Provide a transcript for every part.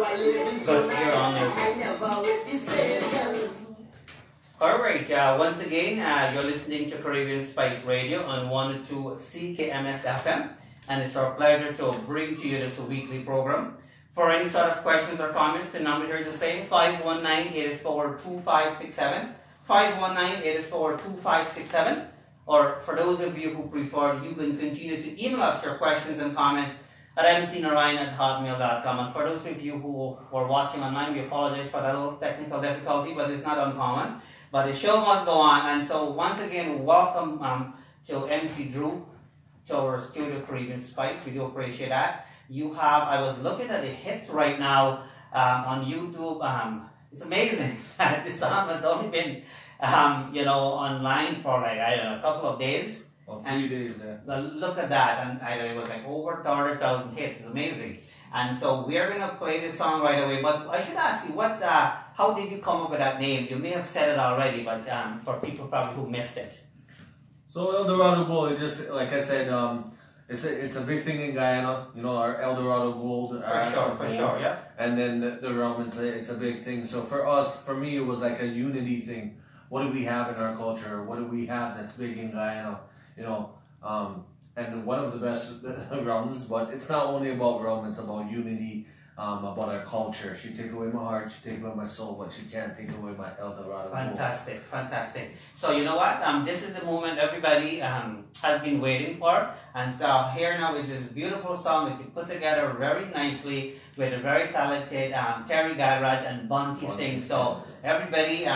But you're on there. Alright, once again, you're listening to Caribbean Spice Radio on 102 CKMS FM, and it's our pleasure to bring to you this weekly program. For any sort of questions or comments, the number here is the same, 519-884-2567, 519-884-2567, or for those of you who prefer, you can continue to email us your questions and comments at mcnarine@hotmail.com. And for those of you who are watching online, we apologize for that little technical difficulty, but it's not uncommon. But the show must go on, and so once again, welcome to MC Drew, to our studio Caribbean Spice. We do appreciate that. You have, I was looking at the hits right now on YouTube. It's amazing that the song has only been, online for like, I don't know, a couple of days. Well, 3 days, yeah. Look at that, and it was like over 30,000 hits. It's amazing. And so we are going to play this song right away. But I should ask you, how did you come up with that name? You may have said it already, but for people probably who missed it. So El Dorado Gold, it just, like I said, it's a big thing in Guyana. You know, our El Dorado Gold. For sure, yeah. And then the rum, it's a big thing. So for me, it was like a unity thing. What do we have in our culture? What do we have that's big in Guyana? You know, and one of the best rums, but it's not only about rum, it's about unity, about our culture. She take away my heart, she take away my soul, but she can't take away my El Dorado. Fantastic, fantastic. So you know what? This is the moment everybody has been waiting for. And so here now is this beautiful song that you put together very nicely with a very talented Terry Garage and Bunty Singh. So everybody,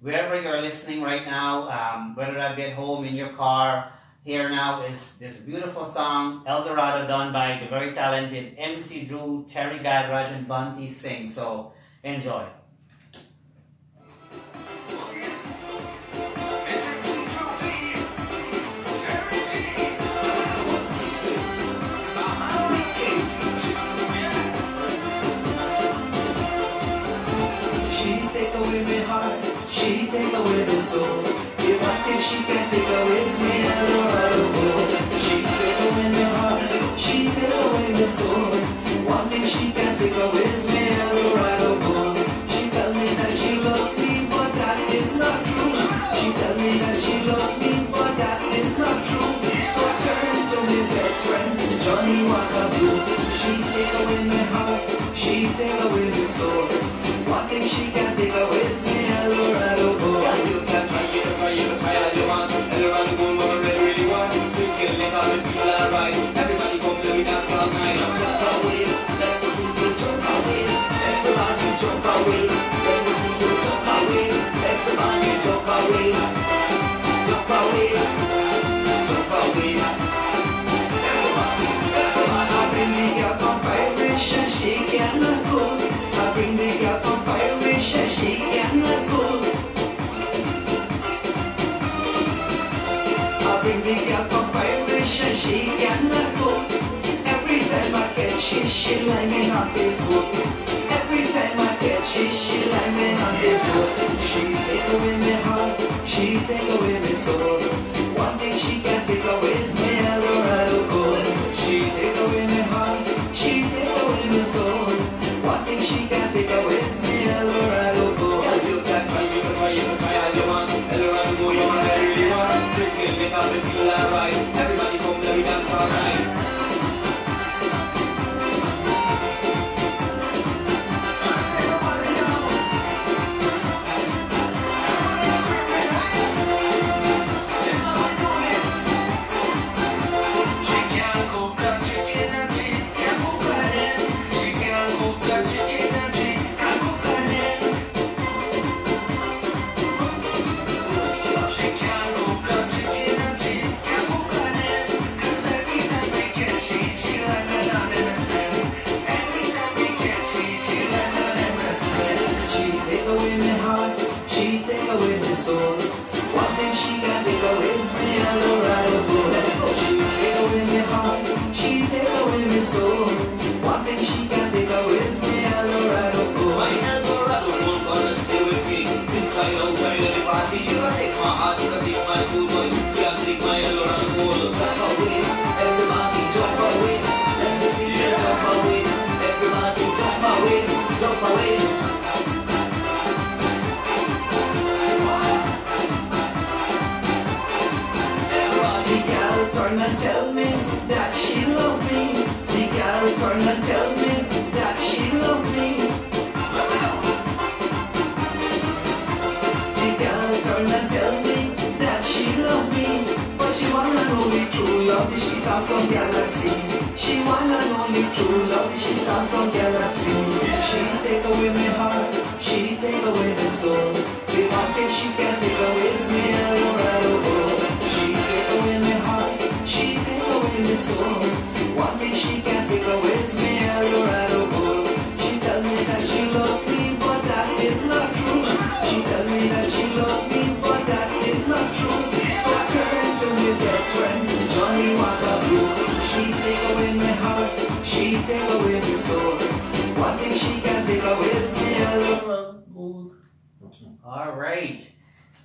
wherever you're listening right now, whether that be at home, in your car, here now is this beautiful song, El Dorado, done by the very talented MC Drew, Terry Gadraj, and Bunty Singh. So enjoy. She take away my heart, she take away my soul. If I think she can take away me, El Dorado Gold. She take away my heart, she take away my soul. One thing she can take away is me, El Dorado Gold. She tell me that she loves me, but that is not true. She tell me that she loves me, but that is not true. So I turn to my best friend, Johnny Walker Blue. She take away my heart, she take away my soul. One thing she can take away is me, El Dorado Gold. You can try all you want. El Dorado Gold, what I really want. We can make all the people alright. Everybody come to me dance all night. Jump away, let's listen to jump away. Everybody jump away. Let's listen to jump away. Everybody jump away. Jump away. Jump away. Everybody, I bring the girl from vibration, she cannot go. I bring the girl from vibration, she cannot go. I bring the girl from vibration, she cannot go. Every time I catch she like me on Facebook. Every time I catch she like me on Facebook. She take away my heart, she take away my soul. One thing she can't take away is me, El Dorado Gold. She take away my heart, she take away my soul. One thing she can't take away is me, El Dorado Gold. You can try all you want. El Dorado Gold, you want, I really want. Drinking, make all the people alright. Everybody come, let me dance all night. turn and tell me that she love me. But she wanna know the true love, is she Samsung Galaxy. She wanna know the true love, is she Samsung Galaxy. She take away my heart, she take away my soul. The one thing she can take away is me Eldorado. She take away my heart, she take away my soul. One thing she can take away is me Eldorado. She tell me that she loves me, but that is not true. She tell me that she loves me, but that is not true. So I turn to my best friend, Johnny Wakabu. She take away my heart, she take away my soul. One thing she can take away is me Eldorado. All right.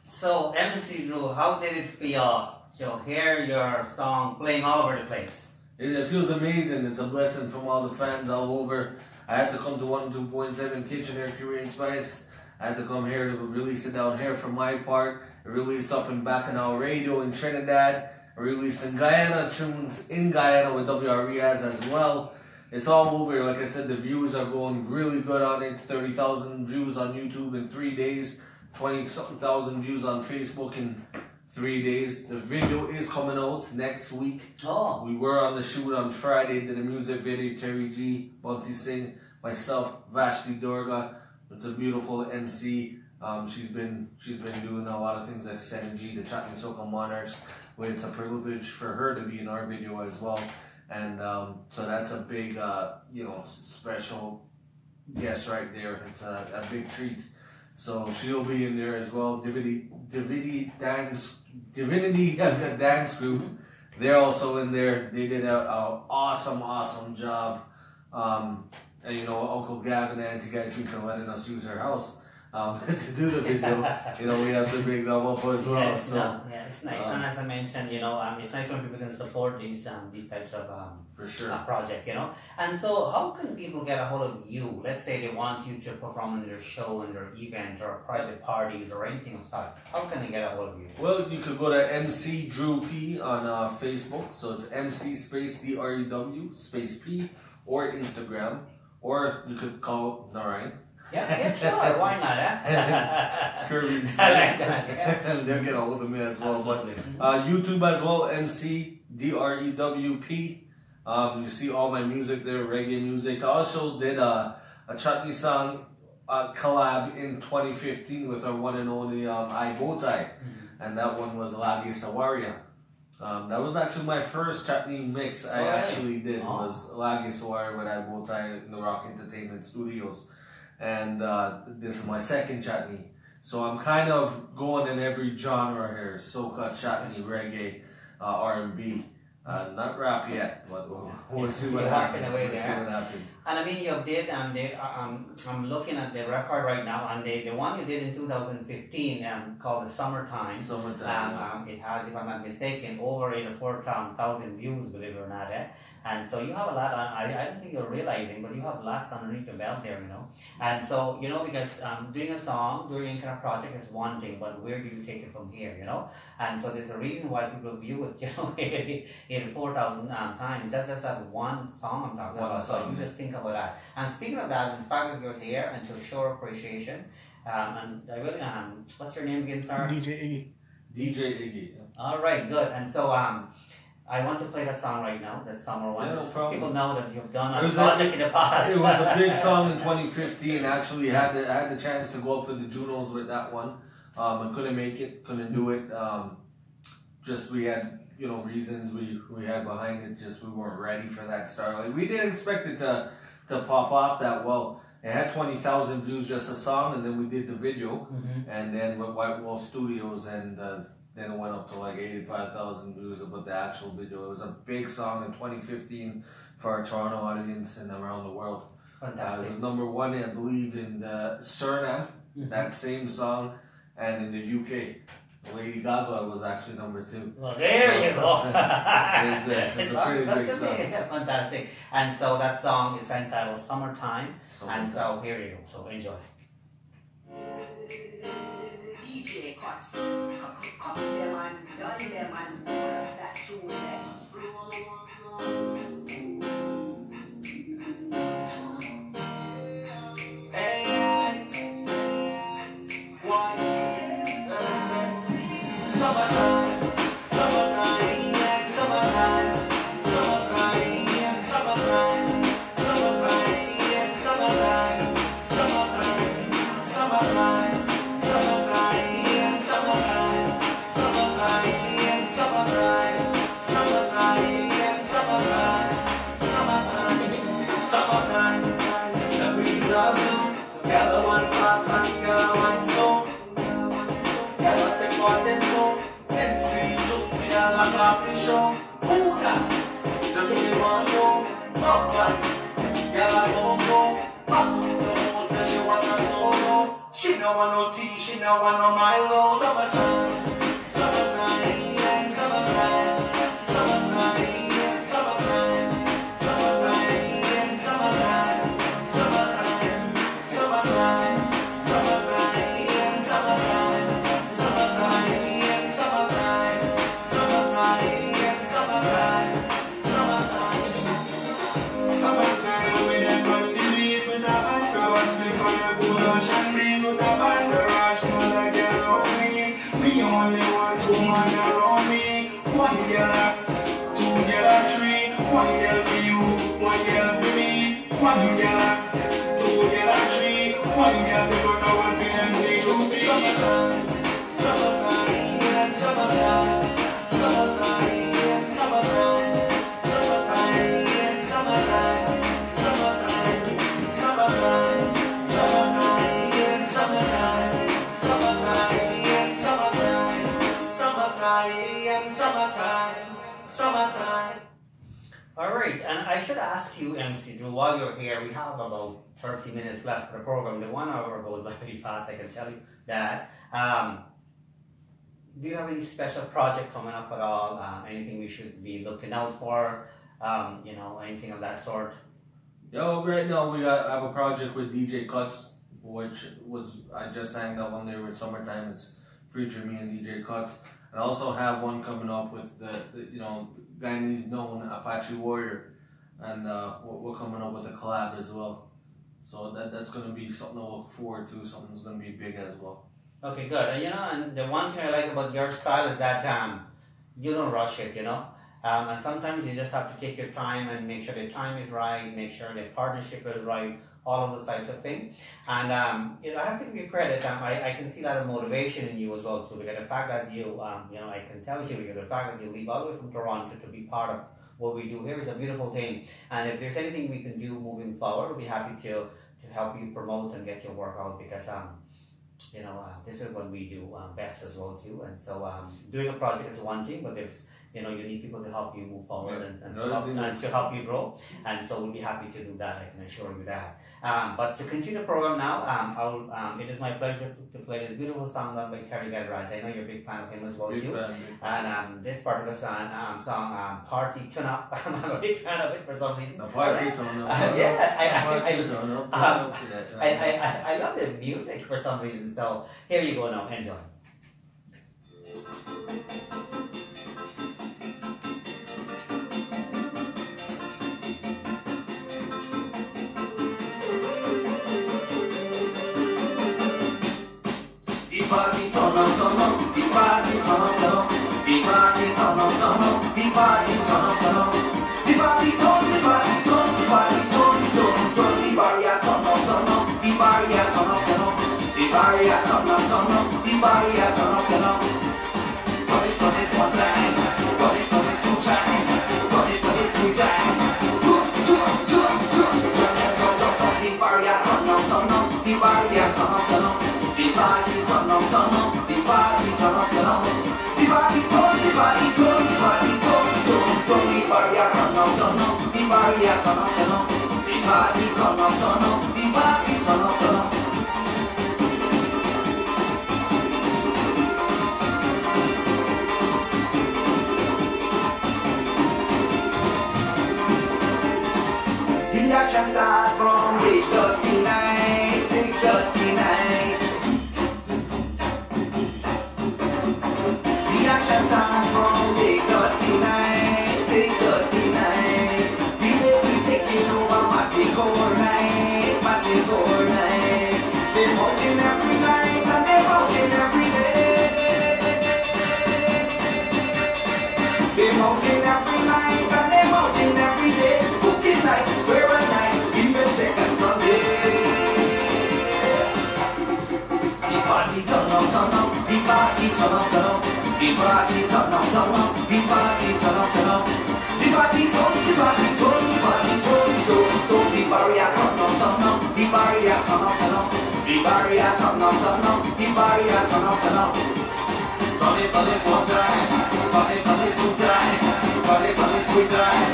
So, MC Drew, how did it feel to hear your song playing all over the place? It feels amazing. It's a blessing from all the fans all over. I had to come to 102.7 Kitchener Korean Spice. I had to come here to release it down here for my part. I released up in Bacchanal Radio in Trinidad. I released in Guyana, tunes in Guyana with WRES as well. It's all over. Like I said, the views are going really good on it. 30,000 views on YouTube in 3 days. 20-something thousand views on Facebook in 3 days. The video is coming out next week. Oh. We were on the shoot on Friday, did a music video, Terry G, Bunty Singh, myself, Vashti Durga. It's a beautiful MC. She's been doing a lot of things like Sen G, the Chatting Soca Monarchs. Where it's a privilege for her to be in our video as well. And so that's a big, special guest right there. It's a big treat. So she'll be in there as well. Divinity Dance Group. They're also in there. They did an awesome job. And Uncle Gavin and Auntie Gayatri for letting us use her house to do the video. We have to big them up as well. Yeah, it's nice. And as I mentioned, it's nice when people can support these types of for sure project. And so, how can people get a hold of you? Let's say they want you to perform in their show, in their event, or private parties, or anything of such. How can they get a hold of you? Well, you could go to MC Drew P on Facebook. So it's MC space DREW space P, or Instagram, or you could call Narine. Yeah, sure. Why not? Kirby Spice. And they'll get a hold of me as well. Absolutely. But YouTube as well, MC DREWP. You see all my music there, reggae music. I also did a chutney song collab in 2015 with our one and only I Bowtie. And that one was Lagi Sawaria. That was actually my first chutney mix I actually did was Lagi Sawaria with I Bowtie in the Rock Entertainment Studios. And this is my second chutney. So I'm kind of going in every genre here. Soca, chutney, reggae, R&B. Not rap yet, but we'll see what happens. And I mean, you did, I'm looking at the record right now, and the one you did in 2015 called The Summertime. It has, if I'm not mistaken, over 84,000 views, believe it or not. And so you have a lot on, I don't think you're realizing, but you have lots underneath your belt there, And so, because doing a song, doing any kind of project is one thing, but where do you take it from here, And so there's a reason why people view it, 84,000 times. Just that one song I'm talking about. So you just think about that. And speaking of that, in fact, you're here and to show appreciation. And I really, what's your name again, sir? DJ Iggy. DJ Iggy. All right, good. And so, I want to play that song right now, that summer one. Yeah, no problem. People know that you've done a project in the past. It was a big song in 2015. Actually, I had the chance to go up to the Junos with that one. I couldn't make it, couldn't do it. Just we had reasons we had behind it. Just we weren't ready for that start. Like, we didn't expect it to pop off that well. It had 20,000 views just a song, and then we did the video, and then with White Wolf Studios, and then it went up to like 85,000 views about the actual video. It was a big song in 2015 for our Toronto audience and around the world. Fantastic. It was number one, I believe, in Suriname, that same song, and in the UK. Lady Gaga was actually number 2. Well, there you go. It's a pretty big song. Fantastic. And so that song is entitled Summertime. And so here you go. So enjoy. DJ cuts. Cut them and done them and put up that tune them. Hey, why? job too. Girl, I want fast and girl, I want slow. Girl, I take part in so. MC, girl, I got the show. Who's that? The really want to go. Up fast. Girl, I don't go. Back to the hotel, she want a solo. She no want no tea, she no want no Milo. Summertime, summertime, yeah, summertime, summertime, yeah, summertime, summertime, yeah, summertime, summertime, summertime, summertime, yeah, summertime, summertime, yeah, summertime, summertime, yeah, summertime, summertime. Summertime with them on the beat with a hot cross. Click on a good ocean breeze with a banderas. Mother girl on me. Me only want two man around me. One girl, two girl, three. One girl for you, one girl for me. One girl, two girl, three. One girl for but I want for them to be. Summertime, summertime, yeah, summertime, summertime, yeah, summertime, summertime, yeah, summertime, summertime, summertime, summertime, yeah, summertime, summertime, yeah, summertime, summertime, yeah, summertime, summertime. All right, and I should ask you, MC Drew, while you're here, we have about 30 minutes left for the program. The 1 hour goes by pretty fast, I can tell you that. Do you have any special project coming up at all? Anything we should be looking out for? Anything of that sort? Yo, right now I have a project with DJ Cuts, which was I just sang that one there with Summertime. It's featuring me and DJ Cuts, and I also have one coming up with the Guyanese known Apache Warrior, and we're coming up with a collab as well. So that's going to be something to look forward to. Something's going to be big as well. Okay, good. And the one thing I like about your style is that you don't rush it, and sometimes you just have to take your time and make sure the time is right, make sure the partnership is right, all of those types of things. And I have to give you credit. I can see that of motivation in you as well too, because the fact that you, I can tell you, the fact that you leave all the way from Toronto to be part of what we do here is a beautiful thing. And if there's anything we can do moving forward, we'll be happy to help you promote and get your work out, because this is what we do best as well too. And so doing a project is one thing, but there's you need people to help you move forward and to help you grow. And so we'll be happy to do that, I can assure you that. But to continue the program now, it is my pleasure to play this beautiful song done by Terry Gadraj. I know you're a big fan of him as well too. And this particular song, Party Tune Up, I'm a big fan of it for some reason. The Party Tune Up. I love the music for some reason. So here you go now, enjoy. Party turn up, turn up. The party turn up, turn up. The party turn up, turn up. The party turn up, turn up. The party turn, the party turn, the party turn, turn, turn. The barrier turn up, turn up. The barrier turn up, turn up. The barrier turn up, turn up. The barrier turn up, turn up. Turn it one time. Turn it two times. Turn it three times. The barrier turn up, turn up. The barrier turn up, turn up. The party turn up, turn up. The party turn up, turn up. The party turn, the party turn, the party turn, turn, turn. The barrier turn up, turn up. The barrier turn up, turn up. The party turn up, turn up. The party turn up, turn up. The action start from big dirty night, big dirty night. The action start from big dirty night, big dirty night. The ladies taking over magic all night, magic all night. They're watching every night and they're watching every day. They're watching every night and they're watching every day. Cooking night, where a night, even second Sunday. The party turn up, turn up. The party turn up, turn up. The party turn up, turn up. The party turn up, turn up. The party turn, the party turn, the party turn, turn, turn. go. The barrier turn up, turn up. The barrier turn up, turn up. The barrier turn up, turn up. The barrier turn up, turn up. Turn it one time. Turn it two times. Turn it three times.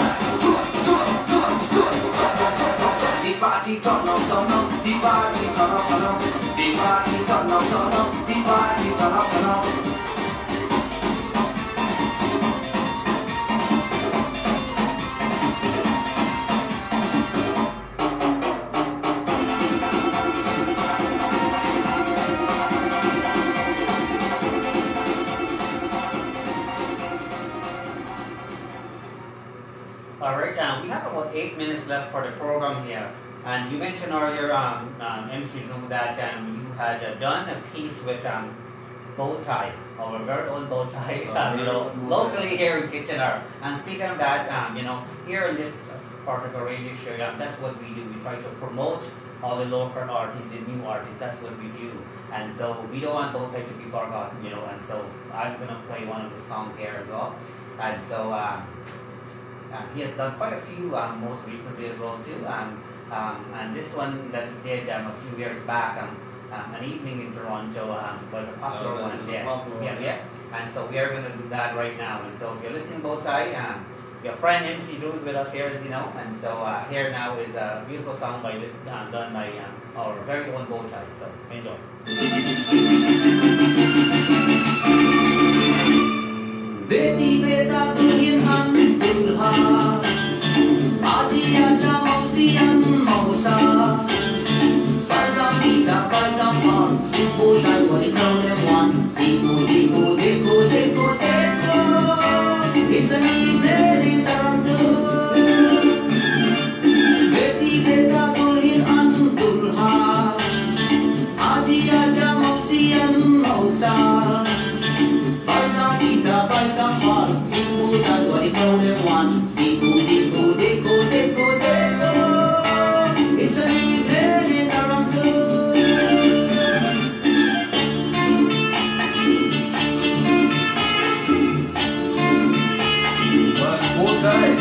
The party turn up, turn up. The party turn up, turn up. The party turn up, turn up. The party turn up, turn up. Alright, we have about 8 minutes left for the program here. And you mentioned earlier, MC Drew, that you had done a piece with Bowtie, our very own Bowtie, locally here in Kitchener. And speaking of that, here in this particular radio show, that's what we do. We try to promote all the local artists and new artists. That's what we do. And so we don't want Bowtie to be forgotten, and so I'm going to play one of the songs here as well. And so he has done quite a few, most recently as well too. And this one that he did a few years back, An Evening in Toronto, was a popular one. Yeah. And so we are going to do that right now. And so if you're listening, Bowtie, your friend MC Drew is with us here, as you know. And so here now is a beautiful song done by our very own Bowtie. So enjoy. बेटी बेटा दुल्हन दुल्हा आजी आजा मौसियन मौसा Pajamita pajama is both I want to crown them one Diko diko diko diko diko It's an evening in Toronto बेटी बेटा दुल्हन दुल्हा आजी आजा मौसियन मौसा Pajamita pajama is both I want to crown them one Diko diko diko diko diko It's an evening in Toronto Bowtie.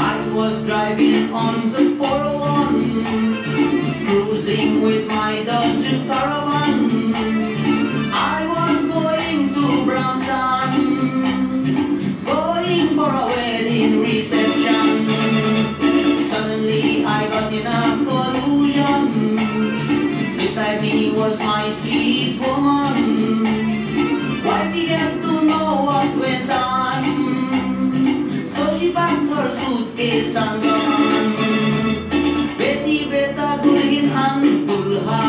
I was driving on the 401 Cruising with my Dodge Caravan I was going to Brampton Going for a wedding reception Suddenly I got in a collusion Beside me was my sweet woman Why did you have to know what went on? So she packed her suitcase and gone Beti beta dulhin dulha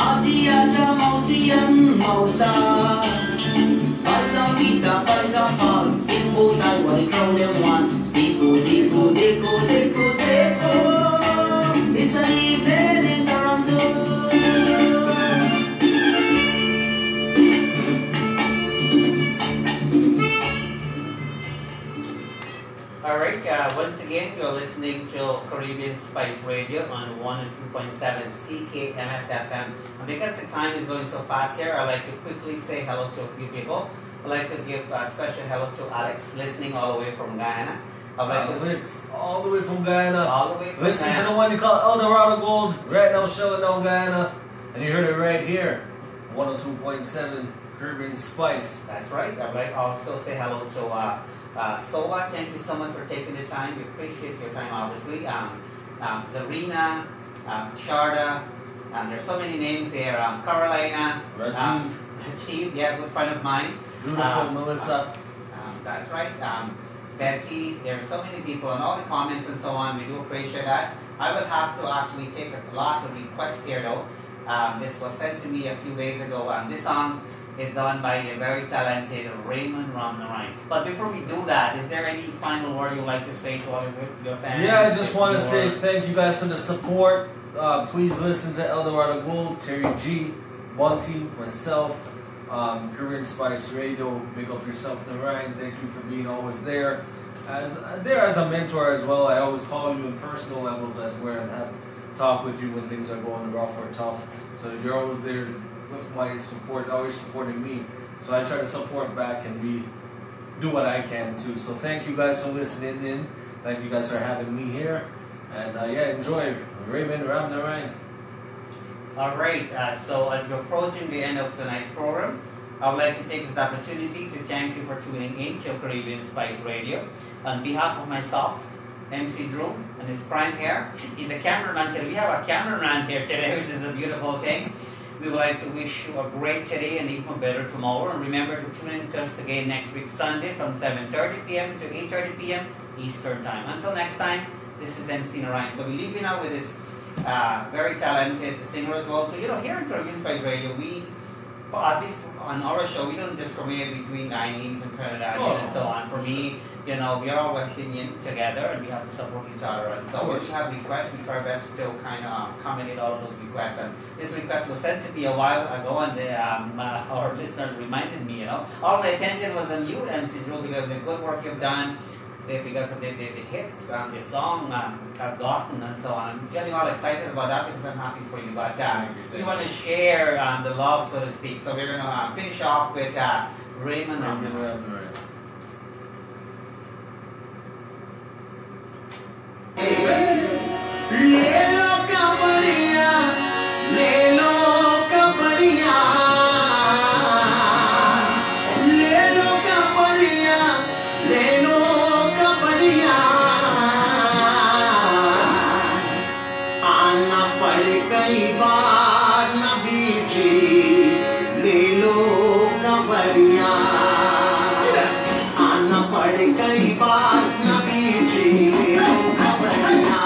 Aji aja mausiyan mausa Pajamita pajama is both I want to crown them one Diko diko diko diko diko It's an evening in Toronto Alright, once again, you're listening to Caribbean Spice Radio on 102.7 CKMS FM. And because the time is going so fast here, I'd like to quickly say hello to a few people. I'd like to give a special hello to Alex, listening all the way from Guyana. All the way from Guyana. All the way from Listen Guyana. to the one you call Eldorado Gold, right now showing down Guyana. And you heard it right here, 102.7 Caribbean Spice. That's right. I'd like also say hello to Sowa. Thank you so much for taking the time. We appreciate your time, obviously. Zarina, Sharda, there's so many names here. Carolina, Rajiv, yeah, good friend of mine. Beautiful Melissa. That's right. Betty, there are so many people and all the comments and so on. We do appreciate that. I will have to actually take a last request here though. This was sent to me a few days ago. This song is done by a very talented Raymond Narine. But before we do that, is there any final word you'd like to say to all of your fans? Yeah, I just want to say thank you guys for the support. Please listen to Eldorado Gold, Terry G, Bunty, myself, Caribbean Spice Radio. Big up yourself, Narine. Thank you for being always there. as a mentor as well. I always call you in personal levels as well and have talk with you when things are going rough or tough. So you're always there with my support, always supporting me. So I try to support back and do what I can too. So thank you guys for listening in. Thank you guys for having me here. And yeah, enjoy Raymond Ram Narine. Alright, so as we're approaching the end of tonight's program, I would like to take this opportunity to thank you for tuning in to Caribbean Spice Radio. On behalf of myself, MC Drew, and his friend here, he's a cameraman today. We have a cameraman here today, which is a beautiful thing. We would like to wish you a great today and even better tomorrow. And remember to tune in to us again next week, Sunday, from 7:30 p.m. to 8:30 p.m. Eastern Time. Until next time, this is MC Narine. So we leave you now with this very talented singer as well. So, you know, here in Caribbean Spice Radio, we, at least on our show, we don't discriminate between Guyanese and Trinidadian and so on. For me, you know, we are all West Indian together and we have to support each other. And so when we have requests, we try best to kind of accommodate all of those requests. And this request was sent to me a while ago, and our listeners reminded me, you know. All my attention was on you, MC Drew, because of the good work you've done, because of the hits the song has gotten, and so on. I'm getting all excited about that because I'm happy for you. But we want to share the love, so to speak. So we're going to finish off with Raymond Ram. ले लो कबरिया, ले लो कबरिया, ले लो कबरिया, ले लो कबरिया, आना पड़े कई बार नबी जी, ले लो कबरिया, आना पड़े कई बार नबी जी, ले लो कबरिया,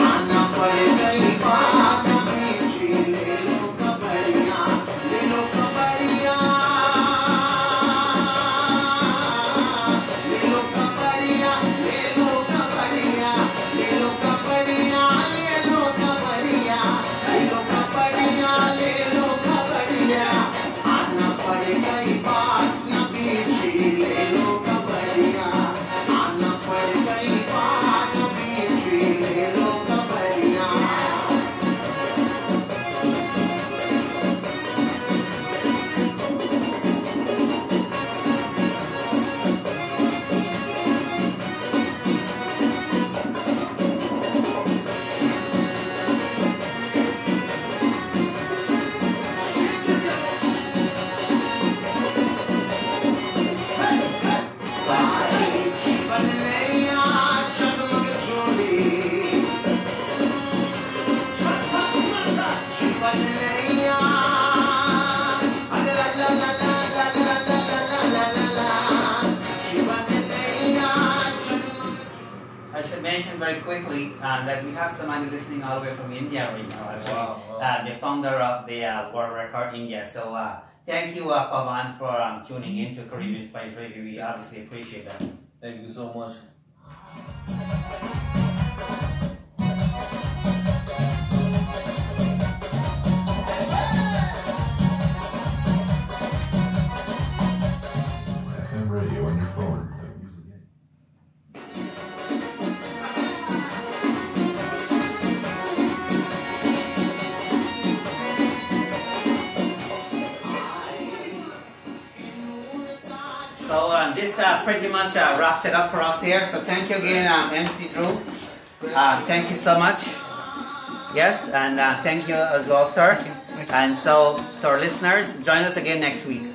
आना पड़े कई बार नबी जी, ले लो कबरिया, ले लो कबरिया, ले लो कबरिया, ले लो कबरिया, ले लो कबरिया, ले लो कबरिया, ले लो कबरिया, ले लो कबरिया, आना पड़े कई बार नबी जी, ले लो कबरिया, आना पड़े कई बार नबी जी, ले लो कबरिया. I should mention very quickly that we have somebody listening all the way from India right now, actually. Wow. The founder of the World Record India. So thank you, Pavan, for tuning in to Caribbean Spice Radio. We obviously appreciate that. Thank you so much. FM radio on your phone. So this pretty much wraps it up for us here. So thank you again, MC Drew. Thank you so much. Yes, and thank you as well, sir. And so to our listeners, join us again next week.